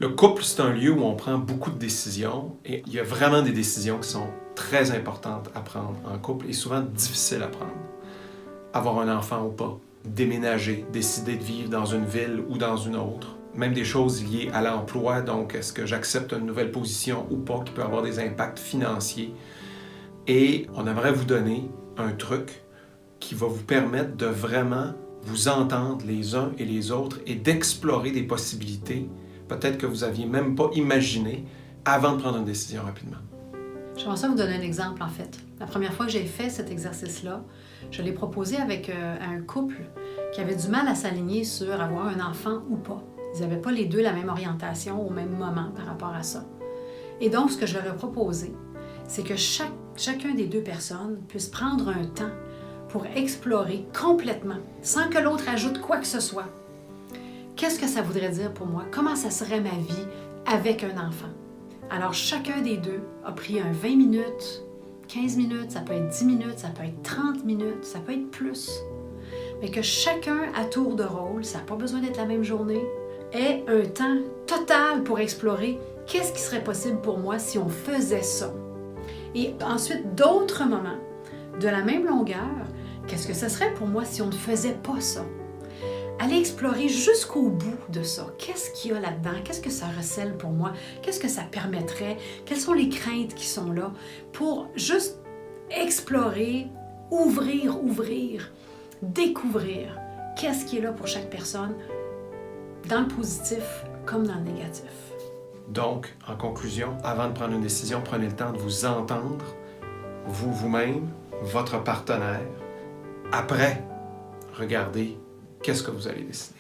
Le couple, c'est un lieu où on prend beaucoup de décisions et il y a vraiment des décisions qui sont très importantes à prendre en couple et souvent difficiles à prendre. Avoir un enfant ou pas, déménager, décider de vivre dans une ville ou dans une autre. Même des choses liées à l'emploi, donc est-ce que j'accepte une nouvelle position ou pas qui peut avoir des impacts financiers. Et on aimerait vous donner un truc qui va vous permettre de vraiment vous entendre les uns et les autres et d'explorer des possibilités peut-être que vous n'aviez même pas imaginées avant de prendre une décision rapidement. J'aimerais ça vous donner un exemple, en fait. La première fois que j'ai fait cet exercice-là, je l'ai proposé avec un couple qui avait du mal à s'aligner sur avoir un enfant ou pas. Ils n'avaient pas les deux la même orientation au même moment par rapport à ça. Et donc, ce que je leur ai proposé, c'est que chacun des deux personnes puisse prendre un temps pour explorer complètement, sans que l'autre ajoute quoi que ce soit. Qu'est-ce que ça voudrait dire pour moi? Comment ça serait ma vie avec un enfant? Alors, chacun des deux a pris un 20 minutes, 15 minutes, ça peut être 10 minutes, ça peut être 30 minutes, ça peut être plus. Mais que chacun, à tour de rôle, ça n'a pas besoin d'être la même journée, ait un temps total pour explorer qu'est-ce qui serait possible pour moi si on faisait ça. Et ensuite, d'autres moments de la même longueur, qu'est-ce que ce serait pour moi si on ne faisait pas ça? Aller explorer jusqu'au bout de ça. Qu'est-ce qu'il y a là-dedans? Qu'est-ce que ça recèle pour moi? Qu'est-ce que ça permettrait? Quelles sont les craintes qui sont là? Pour juste explorer, ouvrir, découvrir. Qu'est-ce qui est là pour chaque personne? Dans le positif comme dans le négatif. Donc, en conclusion, avant de prendre une décision, prenez le temps de vous entendre, vous-même, votre partenaire. Après, regardez qu'est-ce que vous allez décider.